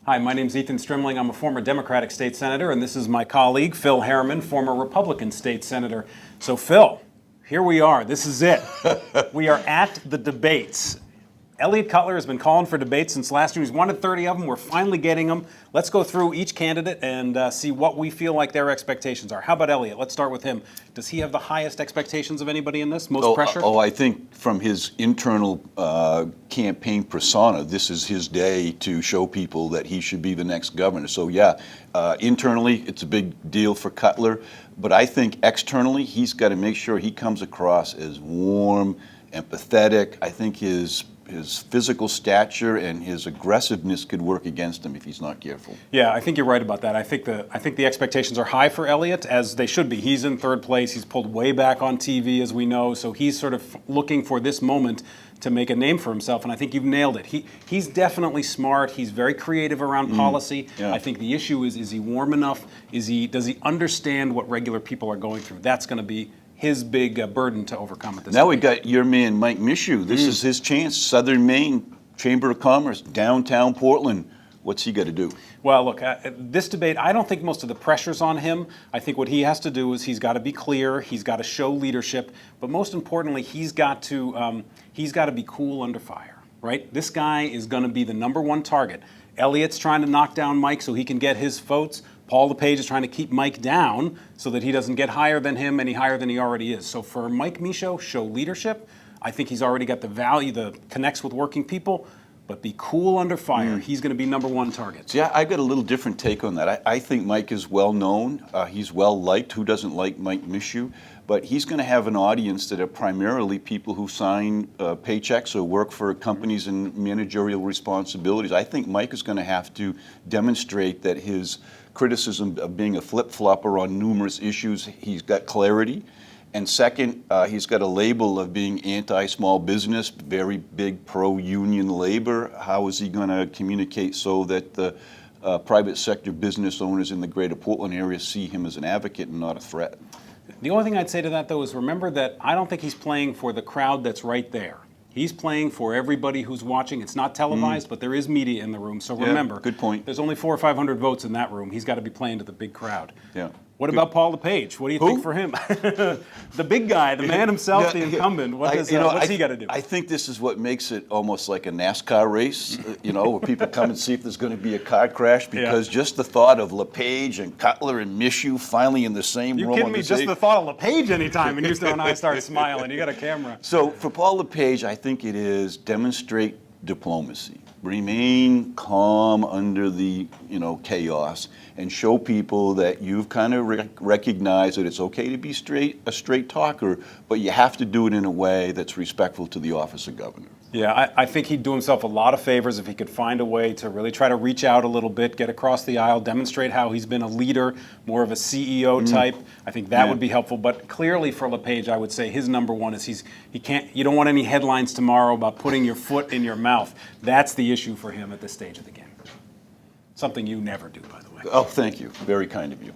Hi, my name's Ethan Strimling. I'm a former Democratic state senator, and this is my colleague, Phil Harriman, former Republican state senator. So, Phil, here we are. This is it. We are at the debates. Elliott Cutler has been calling for debates since last year. He's wanted 30 of them. We're finally getting them. Let's go through each candidate and see what we feel like their expectations are. How about Elliott? Let's start with him. Does he have the highest expectations of anybody in this? Most pressure? I think from his internal campaign persona, this is his day to show people that he should be the next governor. So yeah, internally, it's a big deal for Cutler. But I think externally, he's got to make sure he comes across as warm, empathetic. I think his physical stature and his aggressiveness could work against him if he's not careful. Yeah, I think you're right about that. I think the expectations are high for Elliott, as they should be. He's in third place. He's pulled way back on TV, as we know, so he's sort of looking for this moment to make a name for himself, and I think you've nailed it. He's definitely smart. He's very creative around policy. Yeah. I think the issue is he warm enough? Does he understand what regular people are going through? That's going to be his big burden to overcome at this point. Now we got your man, Mike Mishu. This is his chance. Southern Maine, Chamber of Commerce, downtown Portland. What's he got to do? Well, look, this debate, I don't think most of the pressure's on him. I think what he has to do is he's got to be clear, he's got to show leadership, but most importantly, he's got to be cool under fire, right? This guy is going to be the #1 target. Elliott's trying to knock down Mike so he can get his votes. Paul LePage is trying to keep Mike down so that he doesn't get higher than him any higher than he already is. So for Mike Mishu, show leadership. I think he's already got the value that connects with working people, but be cool under fire. He's going to be #1 target. Yeah, I got a little different take on that. I think Mike is well known. He's well liked. Who doesn't like Mike Mishu? But he's going to have an audience that are primarily people who sign paychecks or work for companies in managerial responsibilities. I think Mike is going to have to demonstrate that his criticism of being a flip-flopper on numerous issues, he's got clarity. And second, he's got a label of being anti-small business, very big pro-union labor. How is he going to communicate so that the private sector business owners in the greater Portland area see him as an advocate and not a threat? The only thing I'd say to that, though, is remember that I don't think he's playing for the crowd that's right there. He's playing for everybody who's watching. It's not televised, but there is media in the room. So remember, good point. There's only 400 or 500 votes in that room. He's got to be playing to the big crowd. Yeah. What about Paul LePage? What do you think for him? The big guy, the man himself, the incumbent. What's he got to do? I think this is what makes it almost like a NASCAR race, where people come and see if there's going to be a car crash, because just the thought of LePage and Cutler and Mishu finally in the same room. You kidding me? Just the thought of LePage anytime, and and I start smiling. You got a camera. So for Paul LePage, I think it is demonstrate diplomacy. Remain calm under the chaos, and show people that you've kind of recognized that it's okay to be a straight talker, but you have to do it in a way that's respectful to the office of governor. Yeah, I think he'd do himself a lot of favors if he could find a way to really try to reach out a little bit, get across the aisle, demonstrate how he's been a leader, more of a CEO type. I think that would be helpful. But clearly for LePage, I would say his #1 is he can't. You don't want any headlines tomorrow about putting your foot in your mouth. That's the issue for him at this stage of the game. Something you never do, by the way. Oh, thank you. Very kind of you.